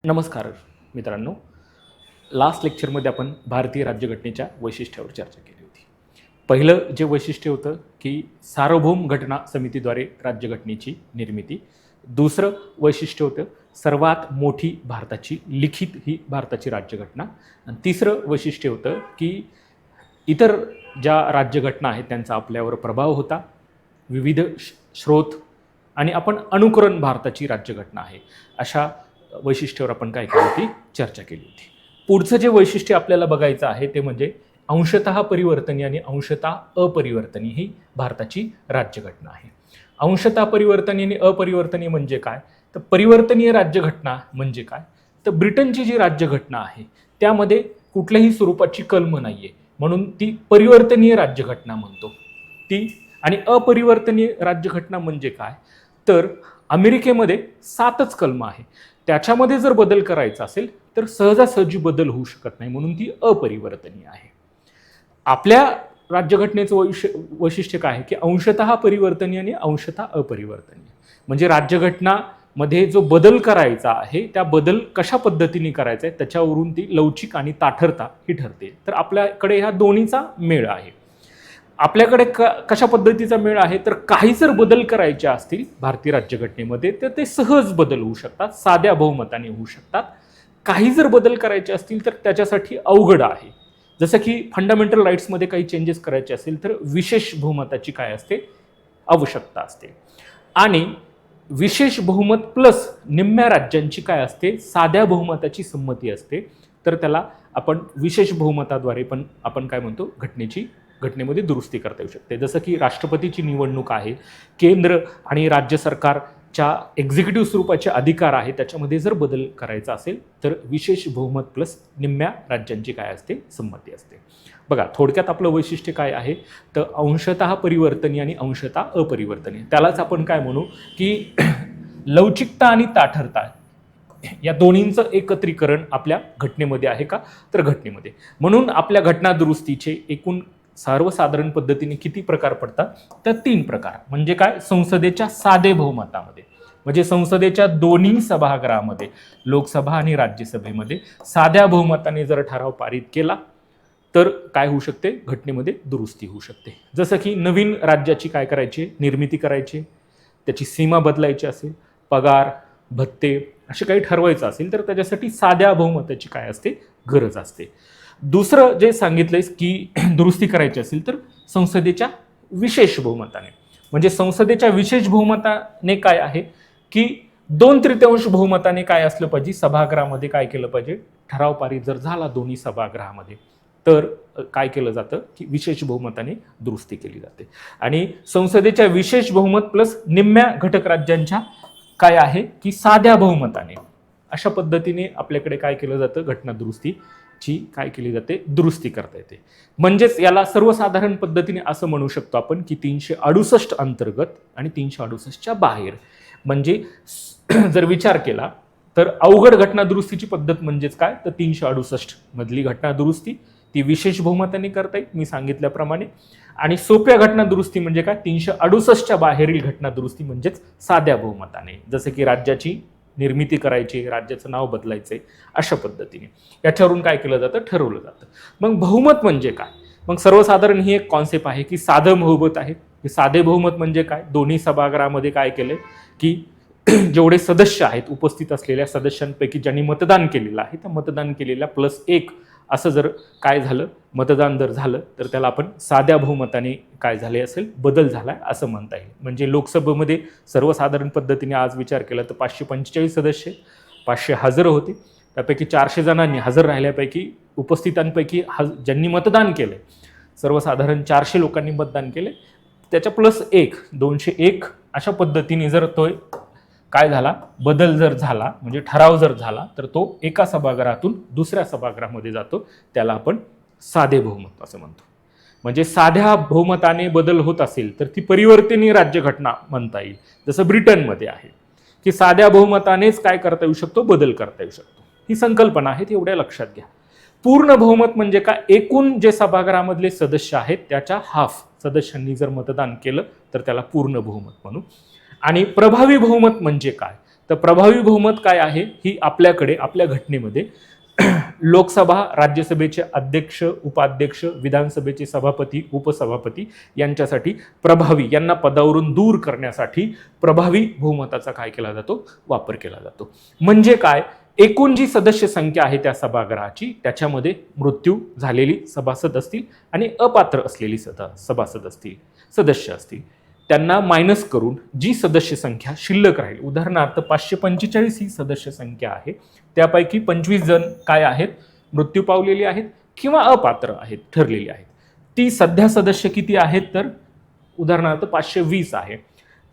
नमस्कार मित्रांनो. लास्ट लेक्चरमध्ये आपण भारतीय राज्यघटनेच्या वैशिष्ट्यावर चर्चा केली होती. पहिलं जे वैशिष्ट्य होतं की सार्वभौम घटना समितीद्वारे राज्यघटनेची निर्मिती. दुसरं वैशिष्ट्य होतं सर्वात मोठी भारताची लिखित ही भारताची राज्यघटना. आणि तिसरं वैशिष्ट्य होतं की इतर ज्या राज्यघटना आहेत त्यांचा आपल्यावर प्रभाव होता, विविध स्रोत आणि आपण अनुकरण भारताची राज्यघटना आहे अशा वैशिष्ट्यावर आपण काय केली होती, चर्चा केली होती. पुढचं जे वैशिष्ट्य आपल्याला बघायचं आहे ते म्हणजे अंशतः परिवर्तनीय आणि अंशतः अपरिवर्तनीय ही भारताची राज्यघटना आहे. अंशतः परिवर्तनीय आणि अपरिवर्तनीय म्हणजे काय, तर परिवर्तनीय राज्यघटना म्हणजे काय, तर ब्रिटनची जी राज्यघटना आहे त्यामध्ये कुठल्याही स्वरूपाची कलम नाहीये म्हणून ती परिवर्तनीय राज्यघटना म्हणतो ती. आणि अपरिवर्तनीय राज्यघटना म्हणजे काय, तर अमेरिकेमध्ये 7च कलम आहे, त्याच्यामध्ये जर बदल करायचा असेल तर सहजासहजी बदल होऊ शकत नाही म्हणून ती अपरिवर्तनीय आहे. आपल्या राज्यघटनेचं वैशिष्ट्य काय आहे की अंशतः परिवर्तनीय आणि अंशतः अपरिवर्तनीय. म्हणजे राज्यघटनामध्ये जो बदल करायचा आहे त्या बदल कशा पद्धतीने करायचा आहे त्याच्यावरून ती लवचिक आणि ताठरता ही ठरते. तर आपल्याकडे ह्या दोन्हीचा मेळ आहे. आपल्याकडे कशा पद्धतीचा मेळ आहे, तर काही जर बदल करायचे असतील भारतीय राज्यघटनेमध्ये तर ते सहज बदल होऊ शकतात, साध्या बहुमताने होऊ शकतात. काही जर बदल करायचे असतील तर त्याच्यासाठी अवघड आहे. जसं की फंडामेंटल राईट्समध्ये काही चेंजेस करायचे असतील तर विशेष बहुमताची काय असते, आवश्यकता असते. आणि विशेष बहुमत प्लस निम्म्या राज्यांची काय असते, साध्या बहुमताची संमती असते. तर त्याला आपण विशेष बहुमताद्वारे पण आपण काय म्हणतो, घटनेमध्ये दुरुस्ती करता येऊ शकते. जसं की राष्ट्रपतीची निवडणूक आहे, केंद्र आणि राज्य सरकारच्या एक्झिक्युटिव्ह स्वरूपाचे अधिकार आहे, त्याच्यामध्ये जर बदल करायचा असेल तर विशेष बहुमत प्लस निम्म्या राज्यांची काय असते, संमती असते. बघा थोडक्यात आपलं वैशिष्ट्य काय आहे, तर अंशतः परिवर्तनीय आणि अंशतः अपरिवर्तनीय. त्यालाच आपण काय म्हणू की लवचिकता आणि ताठरता या दोन्हींचं एकत्रीकरण आपल्या घटनेमध्ये आहे का, तर घटनेमध्ये. म्हणून आपल्या घटना दुरुस्तीचे एकूण सर्वसाधारण पद्धतीने किती प्रकार पडतात, तर 3 प्रकार. म्हणजे काय, संसदेच्या साधे बहुमतामध्ये म्हणजे संसदेच्या दोन्ही सभागृहामध्ये लोकसभा आणि राज्यसभेमध्ये साध्या बहुमताने जर ठराव पारित केला तर काय होऊ शकते, घटनेमध्ये दुरुस्ती होऊ शकते. जसं की नवीन राज्याची काय करायची, निर्मिती करायची, त्याची सीमा बदलायची असेल, पगार भत्ते असे काही ठरवायचं असेल तर त्याच्यासाठी साध्या बहुमताची काय असते, गरज असते. दुसरं जे सांगितलंय की दुरुस्ती करायची असेल तर संसदेच्या विशेष बहुमताने. म्हणजे संसदेच्या विशेष बहुमताने काय आहे की 2/3 बहुमताने काय असलं पाहिजे, सभागृहामध्ये काय केलं पाहिजे, ठराव पारित जर झाला दोन्ही सभागृहामध्ये तर काय केलं जातं की विशेष बहुमताने दुरुस्ती केली जाते. आणि संसदेच्या विशेष बहुमत प्लस निम्म्या घटक राज्यांच्या काय आहे की साध्या बहुमताने अशा पद्धतीने आपल्याकडे काय केलं जातं, घटना दुरुस्तीची काय केली जाते, दुरुस्ती करता येते. म्हणजेच याला सर्वसाधारण पद्धतीने असं म्हणू शकतो आपण की 368 अंतर्गत आणि 368च्या बाहेर. म्हणजे जर विचार केला तर अवघड घटना दुरुस्तीची पद्धत म्हणजेच काय, तर 368 मधली घटना दुरुस्ती ती विशेष बहुमताने करता येईल मी सांगितल्याप्रमाणे. आणि सोप्या घटना दुरुस्ती म्हणजे काय, 368च्या बाहेरील घटना दुरुस्ती म्हणजेच साध्या बहुमताने, जसं की राज्याची निर्मिती करायची, राज्याचं नाव बदलायचे अशा पद्धतीने. याच्यावरून काय केलं जातं, ठरवलं जातं. मग बहुमत म्हणजे काय, मग सर्वसाधारण ही एक कॉन्सेप्ट आहे की साधं बहुमत आहे. साधे बहुमत म्हणजे काय, दोन्ही सभागृहामध्ये काय केलं की जेवढे सदस्य आहेत उपस्थित असलेल्या सदस्यांपैकी ज्यांनी मतदान केलेलं आहे त्या मतदान केलेल्या +1 असं जर काय झालं, मतदान जर झालं तर त्याला आपण साध्या बहुमताने काय झाले असेल, बदल झालाय असं म्हणता येईल. म्हणजे लोकसभेमध्ये सर्वसाधारण पद्धतीने आज विचार केला तर 545 सदस्य, 500 हजर होते, त्यापैकी 400 जणांनी हजर राहिल्यापैकी उपस्थितांपैकी ज्यांनी मतदान केलं सर्वसाधारण 400 लोकांनी मतदान केले, त्याच्या +1 201 अशा पद्धतीने जर तो काय झाला, बदल जर झाला म्हणजे ठराव जर झाला तर तो एका सभागृहातून दुसऱ्या सभागृहामध्ये जातो, त्याला आपण साधे बहुमत असं म्हणतो. म्हणजे साध्या बहुमताने बदल होत असेल तर ती परिवर्तनीय राज्यघटना म्हणता येईल. जसं ब्रिटनमध्ये आहे की साध्या बहुमतानेच काय करता येऊ शकतो, बदल करता येऊ शकतो. ही संकल्पना आहे, ती एवढ्या लक्षात घ्या. पूर्ण बहुमत म्हणजे काय, एकूण जे सभागृहामधले सदस्य आहेत त्याच्या हाफ सदस्यांनी जर मतदान केलं तर त्याला पूर्ण बहुमत म्हणू. आणि प्रभावी बहुमत म्हणजे काय, तर प्रभावी बहुमत काय आहे, ही आपल्याकडे आपल्या घटनेमध्ये लोकसभा, राज्यसभेचे अध्यक्ष, उपाध्यक्ष, विधानसभेचे सभापती, उपसभापती यांच्यासाठी प्रभावी, यांना पदावरून दूर करण्यासाठी प्रभावी बहुमताचा काय केला जातो, वापर केला जातो. म्हणजे काय, एकूण जी सदस्य संख्या आहे त्या सभागृहाची, त्याच्यामध्ये मृत्यू झालेली सभासद असतील आणि अपात्र असलेली सभासद असतील, सदस्य असतील, त्यांना मायनस करून जी सदस्य संख्या शिल्लक राहील, उदाहरणार्थ 545 ही सदस्य संख्या आहे, त्यापैकी 25 जण काय आहेत, मृत्यू पावलेली आहेत किंवा अपात्र आहेत, ठरलेली आहेत. ती सध्या सदस्य किती आहेत, तर उदाहरणार्थ 520 आहे,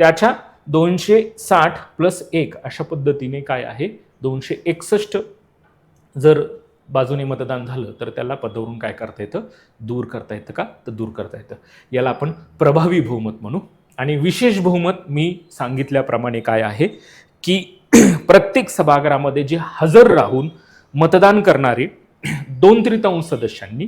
त्याच्या 260 प्लस 1 अशा पद्धतीने काय आहे, 261 जर बाजूने मतदान झालं तर त्याला पदावरून काय करता येतं, दूर करता येतं का, तर दूर करता येतं. याला आपण प्रभावी बहुमत म्हणू. आणि विशेष बहुमत मी सांगितल्याप्रमाणे काय आहे की प्रत्येक सभागृहामध्ये जे हजर राहून मतदान करणारे 2/3 सदस्यांनी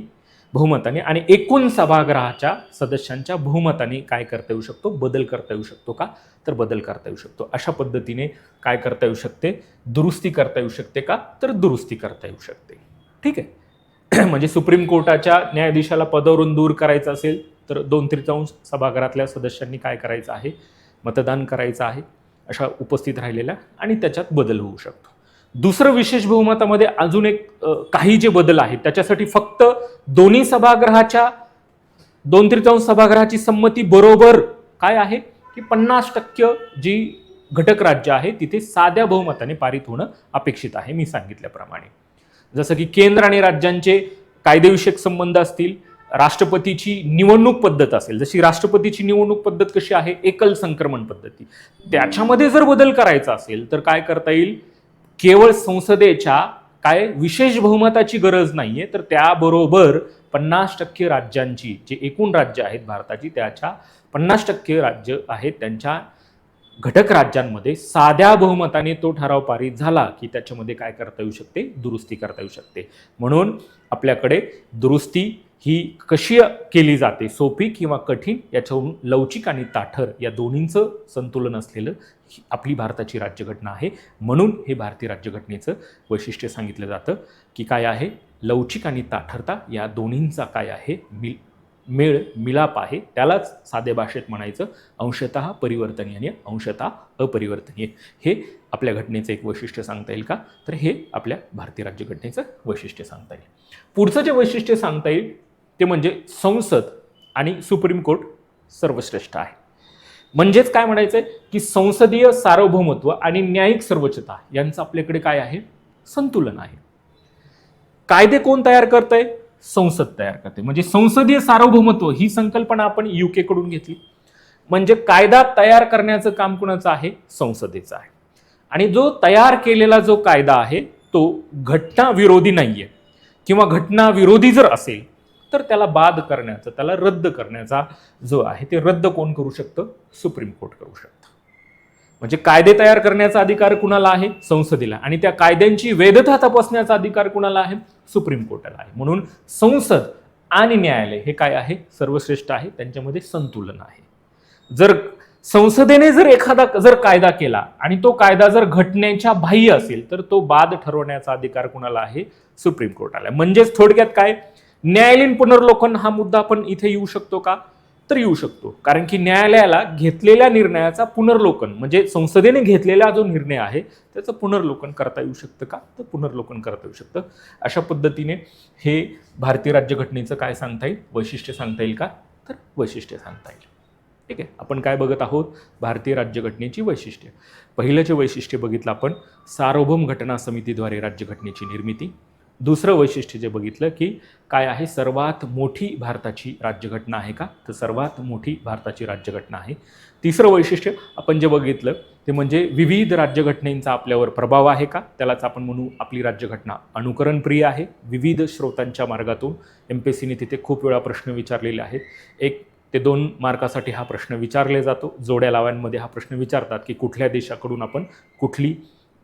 बहुमताने आणि एकूण सभागृहाच्या सदस्यांच्या बहुमताने काय करता येऊ शकतो, बदल करता येऊ शकतो का, तर बदल करता येऊ शकतो. अशा पद्धतीने काय करता येऊ शकते, दुरुस्ती करता येऊ शकते का, तर दुरुस्ती करता येऊ शकते. ठीक आहे. म्हणजे सुप्रीम कोर्टाच्या न्यायाधीशाला पदावरून दूर करायचं असेल तर 2/3 सभागृहातल्या सदस्यांनी काय करायचं आहे, मतदान करायचं आहे अशा उपस्थित राहिलेल्या, आणि त्याच्यात बदल होऊ शकतो. दुसरं विशेष बहुमतामध्ये अजून एक काही जे बदल आहेत त्याच्यासाठी फक्त दोन्ही सभागृहाच्या 2/3 सभागृहाची संमती बरोबर काय आहे की 50% जी घटक राज्य आहे तिथे साध्या बहुमताने पारित होणं अपेक्षित आहे. मी सांगितल्याप्रमाणे जसं की केंद्र आणि राज्यांचे कायदेविषयक संबंध असतील, राष्ट्रपतीची निवडणूक पद्धत असेल, जशी राष्ट्रपतीची निवडणूक पद्धत कशी आहे, एकल संक्रमण पद्धती, त्याच्यामध्ये जर बदल करायचा असेल तर काय करता येईल, केवळ संसदेच्या काय विशेष बहुमताची गरज नाहीये, तर त्याबरोबर 50% राज्यांची, जे एकूण राज्य आहेत भारताची त्याच्या 50% राज्य आहेत त्यांच्या घटक राज्यांमध्ये साध्या बहुमताने तो ठराव पारित झाला की त्याच्यामध्ये काय करता येऊ शकते, दुरुस्ती करता येऊ शकते. म्हणून आपल्याकडे दुरुस्ती ही कशी केली जाते, सोपी किंवा कठीण, याच्यावरून लवचिक आणि ताठर या दोन्हींचं संतुलन असलेलं आपली भारताची राज्यघटना आहे. म्हणून हे भारतीय राज्यघटनेचं वैशिष्ट्य सांगितलं जातं की काय आहे, लवचिक आणि ताठरता या दोन्हींचा काय आहे, मेळ मिलाप आहे. त्यालाच साध्या भाषेत म्हणायचं अंशतः परिवर्तनीय आणि अंशतः अपरिवर्तनीय. हे आपल्या घटनेचं एक वैशिष्ट्य सांगता येईल का, तर हे आपल्या भारतीय राज्यघटनेचं वैशिष्ट्य सांगता येईल. पुढचं जे वैशिष्ट्य सांगता येईल ते म्हणजे संसद आणि सुप्रीम कोर्ट सर्वश्रेष्ठ आहे. म्हणजेच काय म्हणायचं आहे की संसदीय सार्वभौमत्व आणि न्यायिक सर्वोच्चता यांचं आपल्याकडे काय आहे, संतुलन आहे. कायदे कोण तयार करतंय, संसद तयार करते. म्हणजे संसदीय सार्वभौमत्व ही संकल्पना आपण UK कडून घेतली. म्हणजे कायदा तयार करण्याचं काम कुणाचं आहे, संसदेचं आहे. आणि जो तयार केलेला जो कायदा आहे तो घटना विरोधी नाहीये, किंवा घटना विरोधी जर असेल तर त्याला बाद करण्याचा, त्याला रद्द करण्याचा जो आहे ते रद्द कोण करू शकतं, सुप्रीम कोर्ट करू शकतं. म्हणजे कायदे तयार करण्याचा अधिकार कुणाला आहे, संसदेला, आणि त्या कायद्यांची वैधता तपासण्याचा अधिकार कुणाला आहे, सुप्रीम कोर्टाला आहे. म्हणून संसद आणि न्यायालय हे काय आहे, सर्वश्रेष्ठ आहे, त्यांच्यामध्ये संतुलन आहे. जर संसदेने जर एखादा जर कायदा केला आणि तो कायदा जर घटनेच्या बाह्य असेल तर तो बाद ठरवण्याचा अधिकार कुणाला आहे, सुप्रीम कोर्टाला. म्हणजेच थोडक्यात काय, न्यायालयीन पुनर्लोकन हा मुद्दा आपण इथे येऊ शकतो का, तर येऊ शकतो. कारण की न्यायालयाला घेतलेल्या निर्णयाचा पुनर्लोकन, म्हणजे संसदेने घेतलेला जो निर्णय आहे त्याचं पुनर्लोकन करता येऊ शकतं का, तर पुनर्लोकन करता येऊ शकतं. अशा पद्धतीने हे भारतीय राज्यघटनेचं काय सांगता येईल, वैशिष्ट्य सांगता येईल का, तर वैशिष्ट्य सांगता येईल. ठीक आहे. आपण काय बघत आहोत, भारतीय राज्यघटनेची वैशिष्ट्य. पहिलं जे वैशिष्ट्य बघितलं आपण, सार्वभौम घटना समितीद्वारे राज्यघटनेची निर्मिती. दुसरं वैशिष्ट्य जे बघितलं की काय आहे, सर्वात मोठी भारताची राज्यघटना आहे का, तर सर्वात मोठी भारताची राज्यघटना आहे. तिसरं वैशिष्ट्य आपण जे बघितलं ते म्हणजे विविध राज्यघटनेचा आपल्यावर प्रभाव आहे का, त्यालाच आपण म्हणू आपली राज्यघटना अनुकरणप्रिय आहे. विविध स्रोतांच्या मार्गातून MPSCने तिथे खूप वेळा प्रश्न विचारलेले आहेत. 1 ते 2 मार्कासाठी हा प्रश्न विचारले जातो. जोड्या लावांमध्ये हा प्रश्न विचारतात की कुठल्या देशाकडून आपण कुठली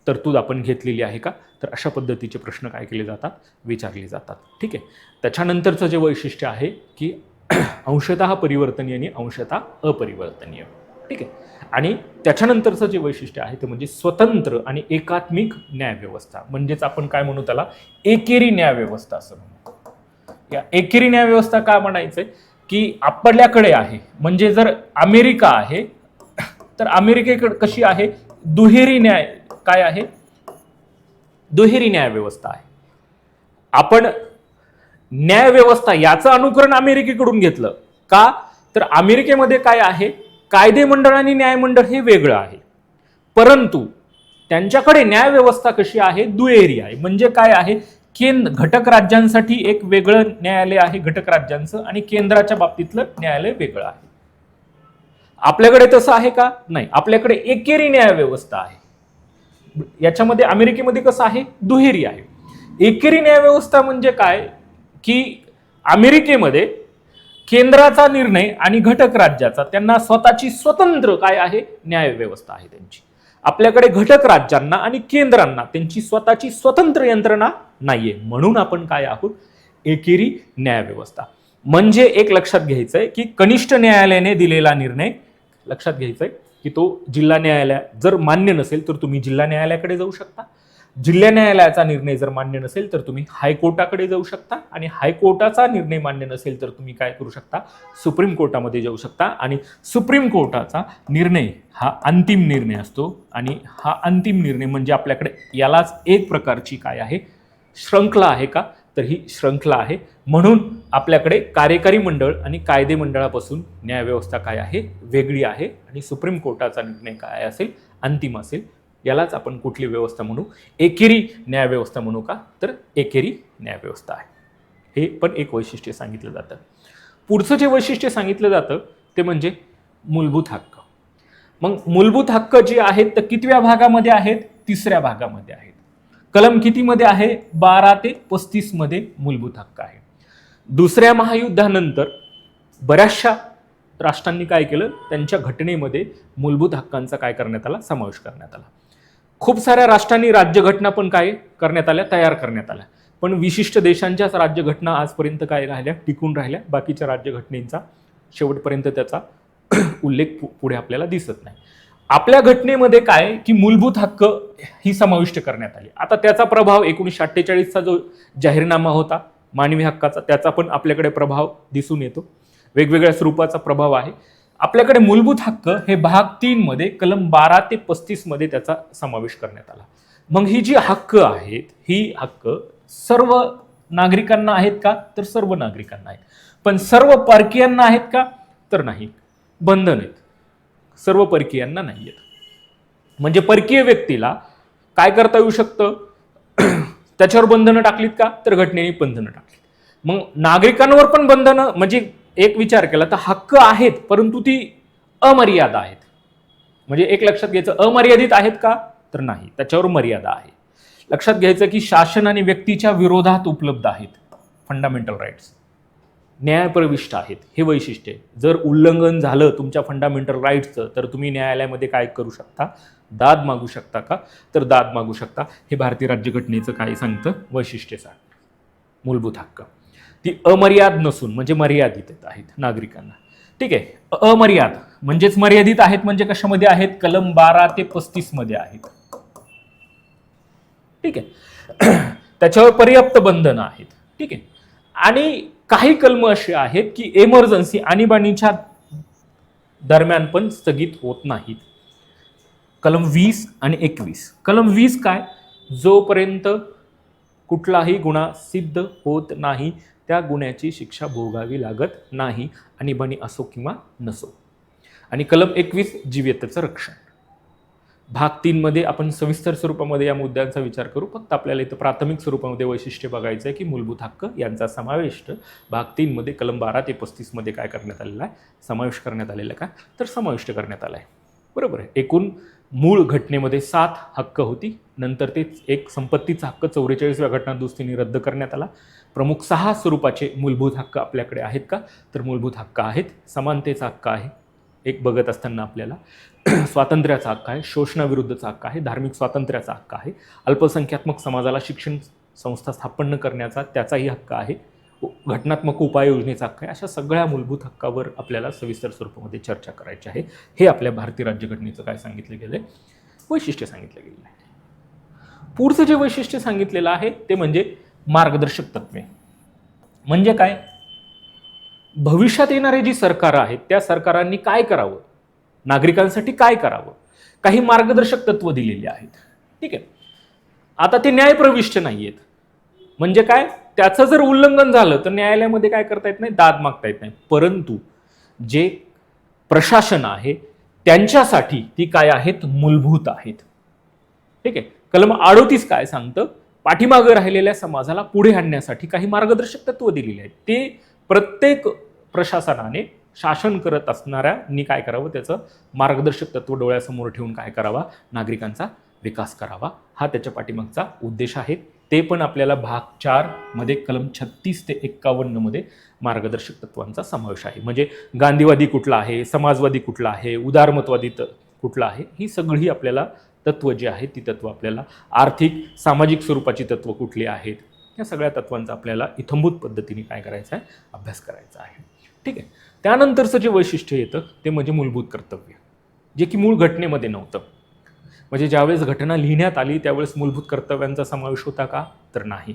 तरतूद आपण घेतलेली आहे का, तर अशा पद्धतीचे प्रश्न काय केले जातात, विचारले जातात. ठीक आहे. त्याच्यानंतरचं जे वैशिष्ट्य आहे की अंशतः परिवर्तनीय आणि अंशतः अपरिवर्तनीय. ठीक आहे. आणि त्याच्यानंतरचं जे वैशिष्ट्य आहे ते म्हणजे स्वतंत्र आणि एकात्मिक न्यायव्यवस्था, म्हणजेच आपण काय म्हणू त्याला, एकेरी न्यायव्यवस्था असं म्हणतो. या एकेरी न्यायव्यवस्था का म्हणायचंय की आपल्याकडे आहे, म्हणजे जर अमेरिका आहे तर अमेरिकेकडे कशी आहे, दुहेरी न्याय, काय आहे, दुहेरी न्यायव्यवस्था आहे. आपण न्यायव्यवस्था याचं अनुकरण अमेरिकेकडून घेतलं का, तर अमेरिकेमध्ये काय आहे, कायदे मंडळ आणि न्यायमंडळ हे वेगळं आहे, परंतु त्यांच्याकडे न्यायव्यवस्था कशी आहे, दुहेरी आहे. म्हणजे काय आहे, घटक राज्यांसाठी एक वेगळं न्यायालय आहे घटक राज्यांचं, आणि केंद्राच्या बाबतीतलं न्यायालय वेगळं आहे. आपल्याकडे तसं आहे का, नाही, आपल्याकडे एकेरी न्यायव्यवस्था आहे. याच्यामध्ये अमेरिकेमध्ये कसं आहे, दुहेरी आहे. एकेरी न्यायव्यवस्था म्हणजे काय की अमेरिकेमध्ये केंद्राचा निर्णय आणि घटक राज्याचा त्यांना स्वतःची स्वतंत्र काय आहे, न्यायव्यवस्था आहे त्यांची. आपल्याकडे घटक राज्यांना आणि केंद्रांना त्यांची स्वतःची स्वतंत्र यंत्रणा नाहीये, म्हणून आपण काय आहोत, एकेरी न्यायव्यवस्था. म्हणजे एक लक्षात घ्यायचंय की कनिष्ठ न्यायालयाने दिलेला निर्णय लक्षात घ्यायचंय की तो जिल्हा न्यायालय जर मान्य नसेल तर तुम्ही जिल्हा न्यायालयाकडे जाऊ शकता, जिल्हा न्यायालयाचा निर्णय जर मान्य नसेल तर तुम्ही हायकोर्टाकडे जाऊ शकता, आणि हायकोर्टाचा निर्णय मान्य नसेल तर तुम्ही काय करू शकता, सुप्रीम कोर्टामध्ये जाऊ शकता. आणि सुप्रीम कोर्टाचा निर्णय हा अंतिम निर्णय असतो, आणि हा अंतिम निर्णय म्हणजे आपल्याकडे यालाच एक प्रकारची काय आहे, श्रृंखला आहे का, तर ही श्रृंखला आहे. म्हणून आपल्याकडे कार्यकारी मंडळ आणि कायदे मंडळापासून न्यायव्यवस्था काय आहे, वेगळी आहे, आणि सुप्रीम कोर्टाचा निर्णय काय असेल, अंतिम असेल. यालाच आपण कुठली व्यवस्था म्हणू, एकेरी न्यायव्यवस्था म्हणू का, तर एकेरी न्यायव्यवस्था आहे. हे पण एक वैशिष्ट्य सांगितलं जातं. पुढचं जे वैशिष्ट्य सांगितलं जातं ते म्हणजे मूलभूत हक्क. मग मूलभूत हक्क जे आहेत तर कितव्या भागामध्ये आहेत, तिसऱ्या भागामध्ये आहेत. कलम कितीमध्ये आहे, 12 ते 35 मध्ये मूलभूत हक्क आहे. दुसऱ्या महायुद्धानंतर बऱ्याचशा राष्ट्रांनी काय केलं, त्यांच्या घटनेमध्ये मूलभूत हक्कांचा काय करण्यात आला, समावेश करण्यात आला. खूप साऱ्या राष्ट्रांनी राज्यघटना पण काय करण्यात आल्या, तयार करण्यात आल्या, पण विशिष्ट देशांच्याच राज्यघटना आजपर्यंत काय राहिल्या, टिकून राहिल्या. बाकीच्या राज्यघटनेचा शेवटपर्यंत त्याचा उल्लेख पुढे आपल्याला दिसत नाही. आपल्या घटनेमध्ये काय की मूलभूत हक्क ही समाविष्ट करण्यात आली. आता त्याचा प्रभाव 1948चा जो जाहीरनामा होता मानवी हक्काचा, त्याचा पण आपल्याकडे प्रभाव दिसून येतो. वेगवेगळ्या स्वरूपाचा प्रभाव आहे. आपल्याकडे मूलभूत हक्क हे भाग 3 मध्ये कलम 12 ते 35 मध्ये त्याचा समावेश करण्यात आला. मग ही जी हक्क आहेत, ही हक्क सर्व नागरिकांना आहेत का, तर सर्व नागरिकांना आहेत. पण सर्व परकीयांना आहेत का, तर नाही, बंधन आहेत, सर्व परकीयांना नाही आहेत. म्हणजे परकीय व्यक्तीला काय करता येऊ शकतं, त्याच्यावर बंधनं टाकलीत का, तर घटनेने बंधनं टाकलीत. मग नागरिकांवर पण बंधनं, म्हणजे एक विचार केला तर हक्क आहेत परंतु ती अमर्यादा आहेत. म्हणजे एक लक्षात घ्यायचं, अमर्यादित आहेत का, तर नाही, त्याच्यावर मर्यादा आहे. लक्षात घ्यायचं की शासन आणि व्यक्तीच्या विरोधात उपलब्ध आहेत, फंडामेंटल राईट्स, न्यायप्रविष्ट आहेत. हे वैशिष्ट्य आहे. जर उल्लंघन झालं तुमच्या फंडामेंटल राईट्सचं तर तुम्ही न्यायालयामध्ये काय करू शकता, दाद मागू शकता का, तर दाद मागू शकता. हे भारतीय राज्यघटनेचं काय सांगतं, वैशिष्ट्य सांगतं. मूलभूत हक्क ती अमर्याद नसून म्हणजे मर्यादित आहेत नागरिकांना. ठीक आहे, अमर्याद म्हणजेच मर्यादित आहेत, म्हणजे कशामध्ये आहेत, कलम 12 ते 35 मध्ये आहेत. ठीक आहे, त्याच्यावर पर्याप्त बंधनं आहेत. ठीक आहे, आणि काही कलम असे आहेत की इमर्जन्सी आणीबाणीच्या दरम्यान पण स्थगित होत नाहीत. कलम 20 आणि 21. कलम 20 काय, जोपर्यंत कुठलाही गुन्हा सिद्ध होत नाही त्या गुन्ह्याची शिक्षा भोगावी लागत नाही, आणीबाणी असो किंवा नसो. आणि कलम 21 जीविततेचं रक्षण. भाग 3 मध्ये आपण सविस्तर स्वरूपामध्ये या मुद्द्यांचा विचार करू. फक्त आपल्याला इथं प्राथमिक स्वरूपामध्ये वैशिष्ट्य बघायचं आहे की मूलभूत हक्क यांचा समावेश भाग 3 मध्ये कलम 12 ते 35 मध्ये काय करण्यात आलेला आहे, समावेश करण्यात आलेला का, तर समाविष्ट करण्यात आला आहे. बरोबर आहे. एकूण मूळ घटनेमध्ये 7 हक्क होती, नंतर ते एक संपत्तीचा हक्क 44व्या घटनादुरुस्तीने रद्द करण्यात आला. प्रमुख 6 स्वरूपाचे मूलभूत हक्क आपल्याकडे आहेत का, तर मूलभूत हक्क आहेत. समानतेचा हक्क आहे एक बघत असताना आपल्याला, स्वातंत्र्याचा हक्क आहे, शोषणाविरुद्धचा हक्क आहे, धार्मिक स्वातंत्र्याचा हक्क आहे, अल्पसंख्यात्मक समाजाला शिक्षण संस्था स्थापन करण्याचा त्याचाही हक्क आहे, घटनात्मक उपाययोजनेचा हक्क आहे, अशा सगळ्या मूलभूत हक्कावर आपल्याला सविस्तर स्वरूपामध्ये चर्चा करायची आहे. हे आपल्या भारतीय राज्यघटनेचं काय सांगितलं गेलं आहे, वैशिष्ट्य सांगितलं गेलेलं आहे. पुढचं जे वैशिष्ट्य सांगितलेलं आहे ते म्हणजे मार्गदर्शक तत्वे. म्हणजे काय, भविष्यात येणारे जी सरकार आहेत त्या सरकारांनी काय करावं, नागरिकांसाठी काय करावं, काही मार्गदर्शक तत्व दिलेली आहेत. ठीक आहे, आता ते न्यायप्रविष्ट नाही आहेत. म्हणजे काय, त्याचं जर उल्लंघन झालं तर न्यायालयामध्ये काय करता येत नाही, दाद मागता येत नाही. परंतु जे प्रशासन आहे त्यांच्यासाठी ती काय आहेत, मूलभूत आहेत. ठीक आहे, कलम 38 काय सांगतं, पाठीमागे राहिलेल्या समाजाला पुढे आणण्यासाठी काही मार्गदर्शक तत्व दिलेली आहेत. ते प्रत्येक प्रशासनाने शासन करत असणाऱ्यांनी काय करावं, त्याचं मार्गदर्शक तत्व डोळ्यासमोर ठेवून काय करावा, नागरिकांचा विकास करावा, हा त्याच्या पाठीमागचा उद्देश आहे. ते पण आपल्याला भाग 4 मध्ये कलम 36 ते 51 मध्ये मार्गदर्शक तत्वांचा समावेश आहे. म्हणजे गांधीवादी कुठला आहे, समाजवादी कुठला आहे, उदारमतवादी कुठला आहे, ही सगळी आपल्याला तत्व जी आहेत ती तत्व आपल्याला, आर्थिक सामाजिक स्वरूपाची तत्व कुठली आहेत, या सगळ्या तत्वांचा आपल्याला इत्थंभूत पद्धतीने काय करायचं आहे, अभ्यास करायचा आहे. ठीक आहे, त्यानंतरचं जे वैशिष्ट्य येतं ते म्हणजे मूलभूत कर्तव्य, जे की मूळ घटनेमध्ये नव्हतं. म्हणजे ज्यावेळेस घटना लिहिण्यात आली त्यावेळेस मूलभूत कर्तव्यांचा समावेश होता का, तर नाही.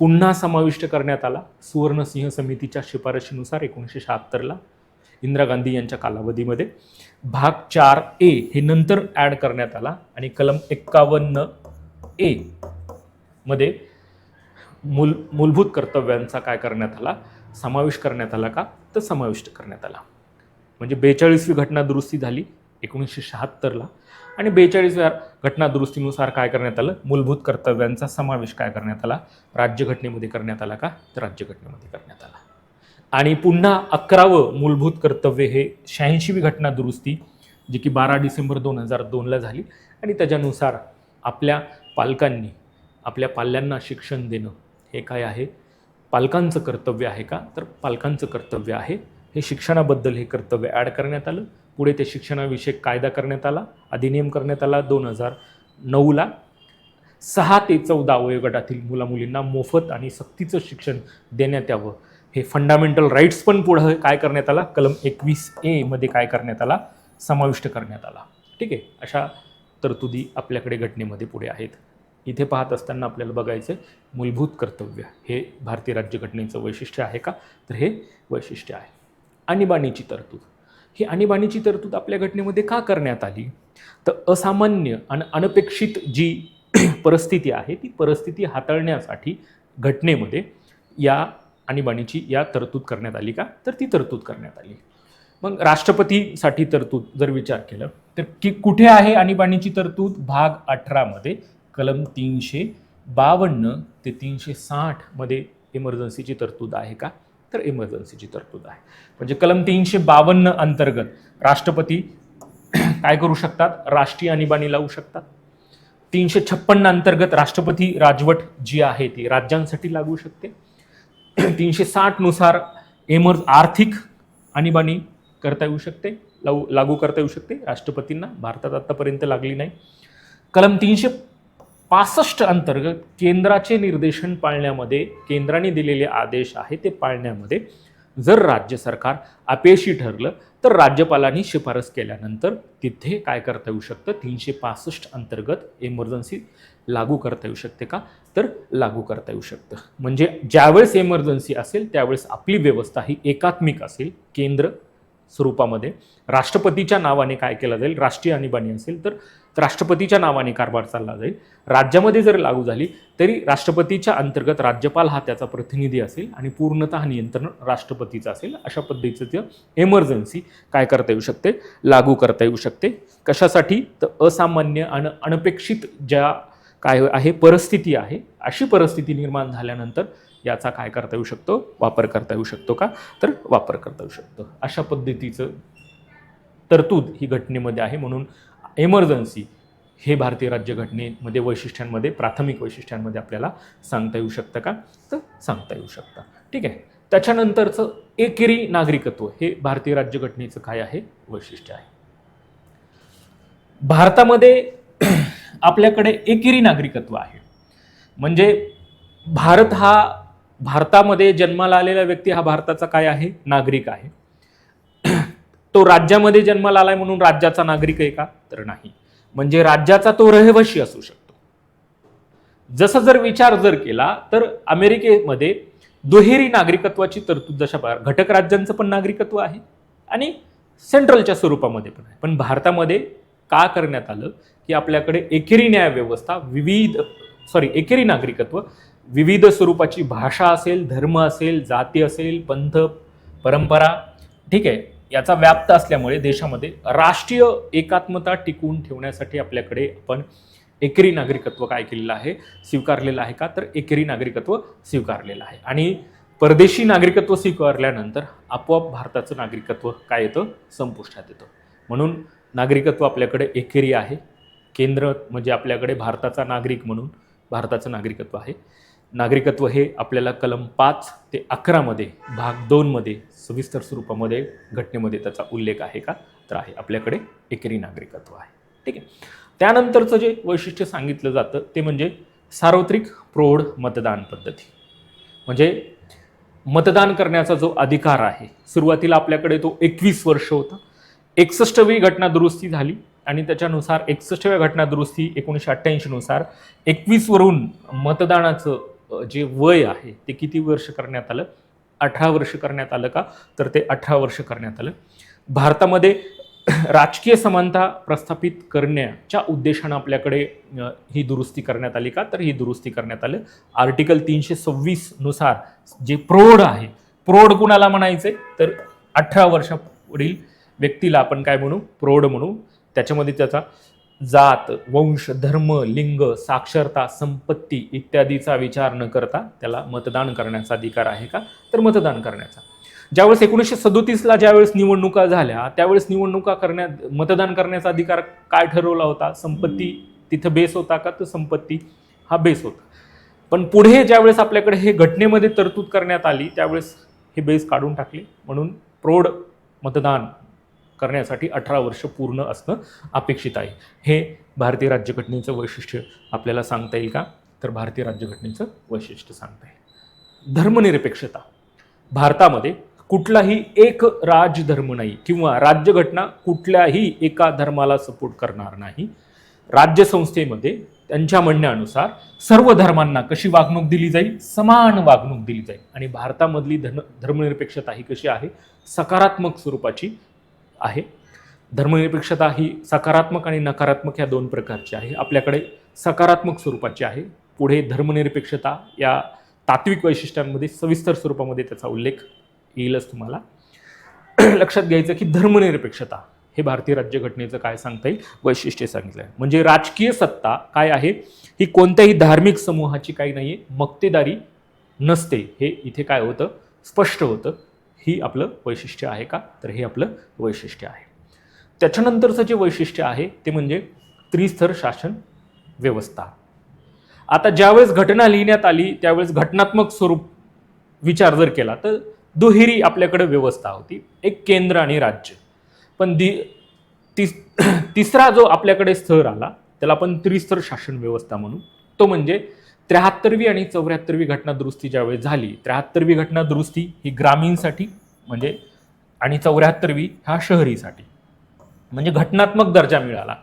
पुन्हा समाविष्ट करण्यात आला सुवर्णसिंह समितीच्या शिफारशीनुसार 1976ला इंदिरा गांधी यांच्या कालावधीमध्ये. भाग 4A हे नंतर ॲड करण्यात आला आणि कलम 51A मध्ये मूलभूत कर्तव्यांचा काय करण्यात आला, समावेश करण्यात आला का, तर समाविष्ट करण्यात आला. म्हणजे 42वी घटना दुरुस्ती झाली 1976ला आणि 42व्या घटना दुरुस्तीनुसार काय करण्यात आलं, मूलभूत कर्तव्यांचा समावेश काय करण्यात आला, राज्यघटनेमध्ये करण्यात आला का, तर राज्यघटनेमध्ये करण्यात आला. आणि पुन्हा 11वं मूलभूत कर्तव्य हे 86वी घटना दुरुस्ती जी की 12 डिसेंबर 2002ला झाली आणि त्याच्यानुसार आपल्या पालकांनी आपल्या पाल्यांना शिक्षण देणं हे काय आहे, पालकांचं कर्तव्य आहे का, तर पालकांचं कर्तव्य आहे. हे शिक्षणाबद्दल हे कर्तव्य ॲड करण्यात आलं. पुढे ते शिक्षणाविषयक कायदा करण्यात आला, अधिनियम करण्यात आला 2009ला. 6 ते 14 वयोगटातील मुलामुलींना मोफत आणि सक्तीचं शिक्षण देण्यात यावं, हे फंडामेंटल राईट्स पण पुढे काय करण्यात आला, कलम 21A मध्ये काय करण्यात आला, समाविष्ट करण्यात आला. ठीक आहे, अशा तरतुदी आपल्याकडे घटनेमध्ये पुढे आहेत. इथे पाहत असताना आपल्याला बघायचं मूलभूत कर्तव्य हे भारतीय राज्यघटनेचं वैशिष्ट्य आहे का, तर हे वैशिष्ट्य आहे. आणीबाणीची तरतूद, ही आणीबाणीची तरतूद आपल्या घटनेमध्ये का करण्यात आली, तर असामान्य आणि अनपेक्षित जी परिस्थिती आहे ती परिस्थिती हाताळण्यासाठी घटनेमध्ये या आणीबाणीची या तरतूद करण्यात आली का, तर ती तरतूद करण्यात आली. मग राष्ट्रपतीसाठी तरतूद जर विचार केलं तर की कुठे आहे आणीबाणीची तरतूद, भाग 18 मध्ये कलम 352 ते 360 मध्ये इमर्जन्सीची तरतूद आहे का, तर इमर्जन्सीची तरतूद आहे. म्हणजे कलम 352 अंतर्गत राष्ट्रपती काय करू शकतात, राष्ट्रीय आणीबाणी लावू शकतात. 356 अंतर्गत राष्ट्रपती राजवट जी आहे ती राज्यांसाठी लागू शकते. 360 नुसार आर्थिक आणीबाणी करता येऊ शकते, लागू करता येऊ शकते राष्ट्रपतींना, भारतात आतापर्यंत लागली नाही. कलम 365 अंतर्गत केंद्राचे निर्देशन पाळण्यामध्ये, केंद्राने दिलेले आदेश आहे ते पाळण्यामध्ये जर राज्य सरकार अपयशी ठरलं तर राज्यपालांनी शिफारस केल्यानंतर तिथे काय करता येऊ शकतं, 365 अंतर्गत इमर्जन्सी लागू करता येऊ शकते का, तर लागू करता येऊ शकतं. म्हणजे ज्यावेळेस इमर्जन्सी असेल त्यावेळेस आपली व्यवस्था ही एकात्मिक असेल, केंद्र स्वरूपामध्ये राष्ट्रपतीच्या नावाने काय केलं जाईल, राष्ट्रीय आणीबाणी असेल तर राष्ट्रपतीच्या नावाने कारभार चालला जाईल. राज्यामध्ये जर लागू झाली तरी राष्ट्रपतीच्या अंतर्गत राज्यपाल हा त्याचा प्रतिनिधी असेल आणि पूर्णतः नियंत्रण राष्ट्रपतीचं असेल. अशा पद्धतीचं इमर्जन्सी काय करता येऊ शकते, लागू करता येऊ शकते. कशासाठी, तर असामान्य आणि अनपेक्षित ज्या काय आहे परिस्थिती आहे, अशी परिस्थिती निर्माण झाल्यानंतर याचा काय करता येऊ शकतो, वापर करता येऊ शकतो का, तर वापर करता येऊ शकतो. अशा पद्धतीचं तरतूद ही घटनेमध्ये आहे. म्हणून इमर्जन्सी हे भारतीय राज्यघटनेमध्ये वैशिष्ट्यांमध्ये, प्राथमिक वैशिष्ट्यांमध्ये आपल्याला सांगता येऊ शकतं का, तर सांगता येऊ शकतं. ठीक आहे, त्याच्यानंतरचं एकेरी नागरिकत्व हे भारतीय राज्यघटनेचं काय आहे, वैशिष्ट्य आहे. भारतामध्ये आपल्याकडे एकेरी नागरिकत्व आहे. म्हणजे भारत हा भारतामध्ये जन्माला आलेला व्यक्ती हा भारताचा काय आहे, नागरिक आहे. तो राज्यामध्ये जन्माला आलाय म्हणून राज्याचा नागरिक आहे का, तर नाही. म्हणजे राज्याचा तो रहिवासी असू शकतो. जसं जर विचार जर केला तर अमेरिकेमध्ये दुहेरी नागरिकत्वाची तरतूद जशा घटक राज्यांचं पण नागरिकत्व आहे आणि सेंट्रलच्या स्वरूपामध्ये पण आहे. पण भारतामध्ये का करण्यात आलं की आपल्याकडे एकेरी न्याय व्यवस्था, एकेरी नागरिकत्व, विविध स्वरूपाची भाषा असेल, धर्म असेल, जाती असेल, पंथ, परंपरा, ठीक आहे, याचा व्याप्त असल्यामुळे देशामध्ये राष्ट्रीय एकात्मता टिकवून ठेवण्यासाठी आपल्याकडे आपण एकेरी नागरिकत्व काय केलेलं आहे, स्वीकारलेलं आहे का, तर एकेरी नागरिकत्व स्वीकारलेलं आहे. आणि परदेशी नागरिकत्व स्वीकारल्यानंतर आपोआप भारताचं नागरिकत्व काय येतं, संपुष्टात येतं. म्हणून नागरिकत्व आपल्याकडे एकेरी आहे. केंद्र म्हणजे आपल्याकडे भारताचा नागरिक म्हणून भारताचं नागरिकत्व आहे. नागरिकत्व हे आपल्याला कलम 5 ते 11 मध्ये भाग 2 मध्ये सविस्तर स्वरूपामध्ये घटनेमध्ये त्याचा उल्लेख आहे का, तर आहे. आपल्याकडे एकेरी नागरिकत्व आहे. ठीक आहे. त्यानंतरचं जे वैशिष्ट्य सांगितलं जातं ते म्हणजे सार्वत्रिक प्रौढ मतदान पद्धती. म्हणजे मतदान करण्याचा जो अधिकार आहे, सुरुवातीला आपल्याकडे तो 21 वर्ष होता. 61वी घटना दुरुस्ती झाली आणि त्याच्यानुसार 61व्या घटना दुरुस्ती 1988 नुसार 21 वरून मतदानाचं जे वय आहे ते किती वर्ष करण्यात आलं, 18 वर्ष करण्यात आलं का, तर ते 18 वर्ष करण्यात आलं. भारतामध्ये राजकीय समानता प्रस्थापित करण्याच्या उद्देशानं आपल्याकडे ही दुरुस्ती करण्यात आली का, तर ही दुरुस्ती करण्यात आलं. आर्टिकल 326 नुसार जे प्रौढ आहे, प्रौढ कुणाला म्हणायचे, तर 18 वर्षापुढील व्यक्तीला आपण काय म्हणू, प्रौढ म्हणू. त्याच्यामध्ये त्याचा जात, वंश, धर्म, लिंग, साक्षरता, संपत्ती इत्यादीचा विचार न करता त्याला मतदान करण्याचा अधिकार आहे का, तर मतदान करण्याचा. ज्यावेळेस 1937ला ज्यावेळेस निवडणुका झाल्या त्यावेळेस मतदान करण्याचा अधिकार काय ठरवला होता, संपत्ती तिथं बेस होता का, तर संपत्ती हा बेस होता. पण पुढे ज्यावेळेस आपल्याकडे हे घटनेमध्ये तरतूद करण्यात आली त्यावेळेस हे बेस काढून टाकले. म्हणून प्रौढ मतदान करण्यासाठी 18 वर्ष पूर्ण असणं अपेक्षित आहे. हे भारतीय राज्यघटनेचं वैशिष्ट्य आपल्याला सांगता येईल का, तर भारतीय राज्यघटनेचं वैशिष्ट्य सांगता येईल. धर्मनिरपेक्षता. भारतामध्ये कुठलाही एक राजधर्म नाही किंवा राज्यघटना कुठल्याही एका धर्माला सपोर्ट करणार नाही. राज्यसंस्थेमध्ये त्यांच्या म्हणण्यानुसार सर्व धर्मांना कशी वागणूक दिली जाईल, समान वागणूक दिली जाईल. आणि भारतामधली धर्मनिरपेक्षता ही कशी आहे, सकारात्मक स्वरूपाची आहे. धर्मनिरपेक्षता ही सकारात्मक आणि नकारात्मक या दोन प्रकारची आहे. आपल्याकडे सकारात्मक स्वरूपाची आहे. पुढे धर्मनिरपेक्षता या तात्विक वैशिष्ट्यांमध्ये सविस्तर स्वरूपामध्ये त्याचा उल्लेख येईलच तुम्हाला. लक्षात घ्यायचं की धर्मनिरपेक्षता हे भारतीय राज्यघटनेचं काय सांगता येईल, वैशिष्ट्य सांगितलं आहे. म्हणजे राजकीय सत्ता काय आहे, ही कोणत्याही धार्मिक समूहाची काही नाहीये, मक्तेदारी नसते. हे इथे काय होतं, स्पष्ट होतं. ही आपलं वैशिष्ट्य आहे का, तर हे आपलं वैशिष्ट्य आहे. त्याच्यानंतरचं जे वैशिष्ट्य आहे ते म्हणजे त्रिस्तर शासन व्यवस्था. आता ज्यावेळेस घटना लिहिण्यात आली त्यावेळेस घटनात्मक स्वरूप विचार जर केला तर दुहेरी आपल्याकडे व्यवस्था होती, एक केंद्र आणि राज्य. पण तिसरा जो आपल्याकडे स्तर आला त्याला आपण त्रिस्तर शासन व्यवस्था म्हणू. तो म्हणजे 73वी आणि 74वी घटना दुरुस्ती ज्यावेळेस झाली, 73वी घटना दुरुस्ती ही ग्रामीणसाठी म्हणजे आणि 74वी हा शहरीसाठी, म्हणजे घटनात्मक दर्जा मिळाला.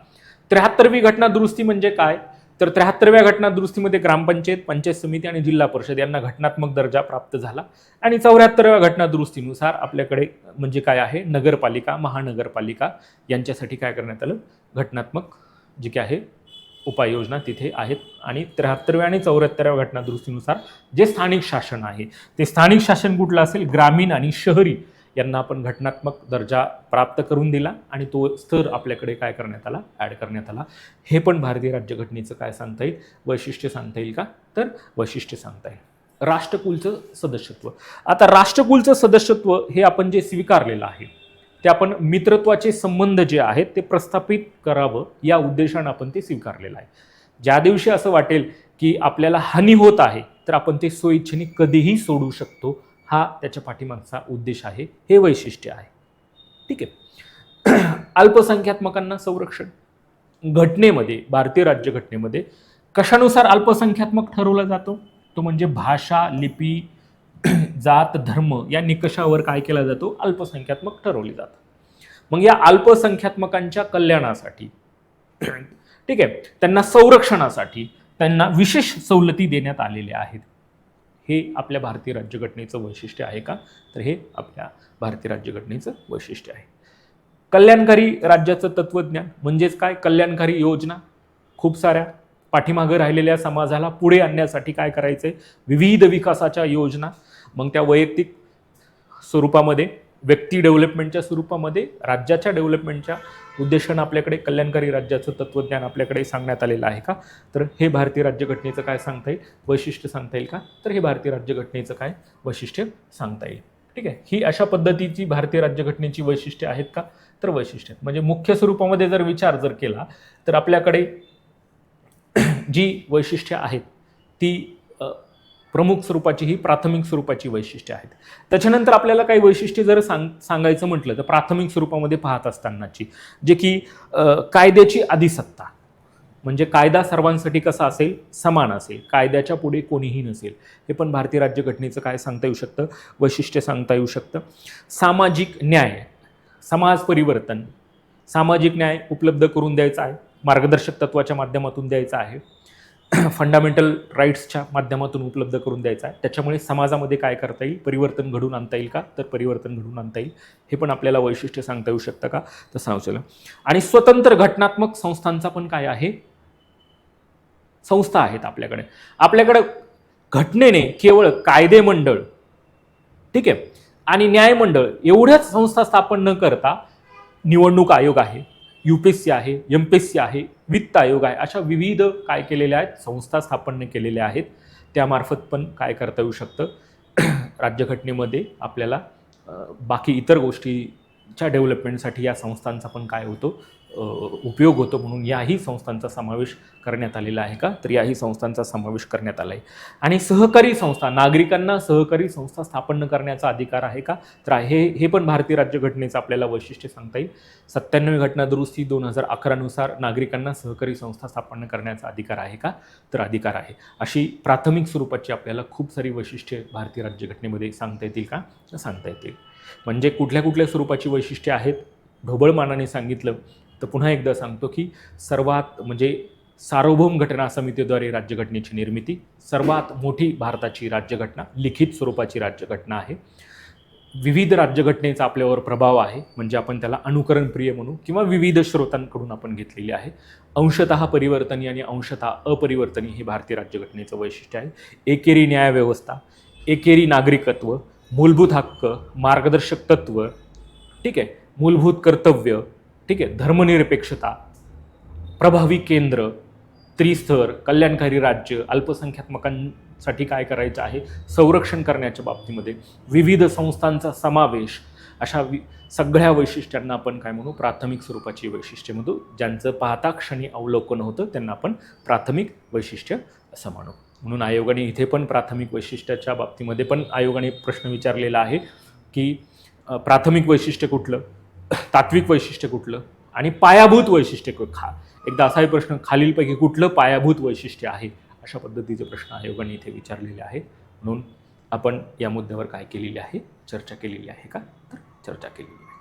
73वी घटना दुरुस्ती म्हणजे काय, तर 73व्या घटना दुरुस्तीमध्ये ग्रामपंचायत, पंचायत समिती आणि जिल्हा परिषद यांना घटनात्मक दर्जा प्राप्त झाला. आणि 74व्या घटना दुरुस्तीनुसार आपल्याकडे म्हणजे काय आहे, नगरपालिका, महानगरपालिका यांच्यासाठी काय करण्यात आलं, घटनात्मक जी काय आहे उपाययोजना तिथे आहेत. आणि 73व्या आणि 74व्या घटना दुरुस्तीनुसार जे स्थानिक शासन आहे ते स्थानिक शासन कुठलं असेल, ग्रामीण आणि शहरी यांना आपण घटनात्मक दर्जा प्राप्त करून दिला आणि तो स्तर आपल्याकडे काय करण्यात आला, ॲड करण्यात आला. हे पण भारतीय राज्यघटनेचं काय सांगता येईल, वैशिष्ट्य सांगता येईल का, तर वैशिष्ट्य सांगता येईल. राष्ट्रकुलचं सदस्यत्व. आता राष्ट्रकुलचं सदस्यत्व हे आपण जे स्वीकारलेलं आहे ते आपण मित्रत्वाचे संबंध जे आहेत ते प्रस्थापित करावं या उद्देशानं आपण ते स्वीकारलेलं आहे. ज्या दिवशी असं वाटेल की आपल्याला हानी होत आहे तर आपण ते स्वइच्छेने कधीही सोडू शकतो. हा त्याच्या पाठीमागचा उद्देश आहे, हे वैशिष्ट्य आहे. ठीक आहे. अल्पसंख्यात्मकांना संरक्षण. घटनेमध्ये, भारतीय राज्यघटनेमध्ये कशानुसार अल्पसंख्यात्मक ठरवला जातो, तो म्हणजे भाषा, लिपी, जात धर्म या निकषावर काय केला जातो, अल्पसंख्यात्मक ठरवले जातात. मग या अल्पसंख्यात्मकांच्या कल्याणासाठी ठीक आहे, त्यांना संरक्षणासाठी त्यांना विशेष सवलती देण्यात आलेल्या आहेत. हे आपल्या भारतीय राज्यघटनेचं वैशिष्ट्य आहे का, तर हे आपल्या भारतीय राज्यघटनेचं वैशिष्ट्य आहे. कल्याणकारी राज्याचं तत्वज्ञान म्हणजेच काय, कल्याणकारी योजना खूप साऱ्या पाठीमागं राहिलेल्या समाजाला पुढे आणण्यासाठी काय करायचंय, विविध विकासाच्या योजना, मग त्या वैयक्तिक स्वरूपामध्ये, व्यक्ती डेव्हलपमेंटच्या स्वरूपामध्ये, राज्याच्या डेव्हलपमेंटच्या उद्देशानं आपल्याकडे कल्याणकारी राज्याचं तत्वज्ञान आपल्याकडे सांगण्यात आलेलं आहे का, तर हे भारतीय राज्यघटनेचं काय सांगता येईल, वैशिष्ट्य सांगता येईल का, तर हे भारतीय राज्यघटनेचं काय वैशिष्ट्य सांगता येईल. ठीक आहे, ही अशा पद्धतीची भारतीय राज्यघटनेची वैशिष्ट्ये आहेत का, तर वैशिष्ट्य म्हणजे मुख्य स्वरूपामध्ये जर विचार जर केला तर आपल्याकडे जी वैशिष्ट्ये आहेत ती प्रमुख स्वरूपाची, ही प्राथमिक स्वरूपाची वैशिष्ट्ये आहेत. त्याच्यानंतर आपल्याला काही वैशिष्ट्ये जर सांगायचं म्हटलं तर प्राथमिक स्वरूपामध्ये पाहत असतानाची, जे की कायद्याची अधिसत्ता, म्हणजे कायदा सर्वांसाठी कसा असेल, समान असेल, कायद्याच्या पुढे कोणीही नसेल, हे पण भारतीय राज्यघटनेचं काय सांगता येऊ शकतं, वैशिष्ट्य सांगता येऊ शकतं. सामाजिक न्याय, समाज परिवर्तन, सामाजिक न्याय उपलब्ध करून द्यायचा आहे, मार्गदर्शक तत्वाच्या माध्यमातून द्यायचा आहे, फंडामेंटल राईट्सच्या माध्यमातून उपलब्ध करून द्यायचा आहे. त्याच्यामुळे समाजामध्ये काय करता येईल, परिवर्तन घडून आणता येईल का, तर परिवर्तन घडून आणता येईल, हे पण आपल्याला वैशिष्ट्य सांगता येऊ शकतं का, तर सांगू. आणि स्वतंत्र घटनात्मक संस्थांचा पण काय आहे, संस्था आहेत आपल्याकडे घटनेने केवळ कायदेमंडळ, ठीक आहे, आणि न्यायमंडळ एवढ्याच संस्था स्थापन न करता निवडणूक आयोग आहे, UPSC आहे, MPSC आहे, वित्त आयोग आहे, अशा विविध काय केलेल्या आहेत, संस्था स्थापन केलेल्या आहेत. त्यामार्फत पण काय करता येऊ शकतं, राज्यघटनेमध्ये आपल्याला बाकी इतर गोष्टीच्या डेव्हलपमेंटसाठी या संस्थांचा पण काय होतो, उपयोग होतो. म्हणून याही संस्थांचा समावेश करण्यात आलेला आहे का, तर याही संस्थांचा समावेश करण्यात आला आहे. आणि सहकारी संस्था, नागरिकांना सहकारी संस्था स्थापन करण्याचा अधिकार आहे का, तर हे पण भारतीय राज्यघटनेचं आपल्याला वैशिष्ट्य सांगता येईल. 97वी घटना दुरुस्ती 2011 नुसार नागरिकांना सहकारी संस्था स्थापन करण्याचा अधिकार आहे का, तर अधिकार आहे. अशी प्राथमिक स्वरूपाची आपल्याला खूप सारी वैशिष्ट्ये भारतीय राज्यघटनेमध्ये सांगता येतील का, तर सांगता येतील. म्हणजे कुठल्या स्वरूपाची वैशिष्ट्ये आहेत, ढोबळमानाने सांगितलं तर पुन्हा एकदा सांगतो की सर्वात म्हणजे सार्वभौम घटना समितीद्वारे राज्यघटनेची निर्मिती, सर्वात मोठी भारताची राज्यघटना, लिखित स्वरूपाची राज्यघटना आहे. विविध राज्यघटनेचा आपल्यावर प्रभाव आहे, म्हणजे आपण त्याला अनुकरणप्रिय म्हणू किंवा विविध स्रोतांकडून आपण घेतलेली आहे. अंशतः परिवर्तनी आणि अंशतः अपरिवर्तनी हे भारतीय राज्यघटनेचं वैशिष्ट्य आहे. एकेरी न्यायव्यवस्था, एकेरी नागरिकत्व, मूलभूत हक्क, मार्गदर्शक तत्व, ठीक आहे, मूलभूत कर्तव्य, ठीक आहे, धर्मनिरपेक्षता, प्रभावी केंद्र, त्रिस्तर, कल्याणकारी राज्य, अल्पसंख्यात्मकांसाठी काय करायचं आहे, संरक्षण करण्याच्या बाबतीमध्ये विविध संस्थांचा समावेश, अशा सगळ्या वैशिष्ट्यांना आपण काय म्हणू, प्राथमिक स्वरूपाची वैशिष्ट्ये म्हणू. ज्यांचं पाहता क्षणी अवलोकन होतं त्यांना आपण प्राथमिक वैशिष्ट्य असं म्हणू. म्हणून आयोगाने इथे पण प्राथमिक वैशिष्ट्याच्या बाबतीमध्ये पण आयोगाने प्रश्न विचारलेला आहे की प्राथमिक वैशिष्ट्य कुठलं, तात्विक वैशिष्ट्य कुठलं आणि पायाभूत वैशिष्ट्य एकदा असाही प्रश्न, खालीलपैकी कुठलं पायाभूत वैशिष्ट्य आहे, अशा पद्धतीचे प्रश्न आयोगाने इथे विचारलेले आहे. म्हणून आपण या मुद्द्यावर काय केलेले आहे, चर्चा केलेली आहे का, तर चर्चा केलेली आहे.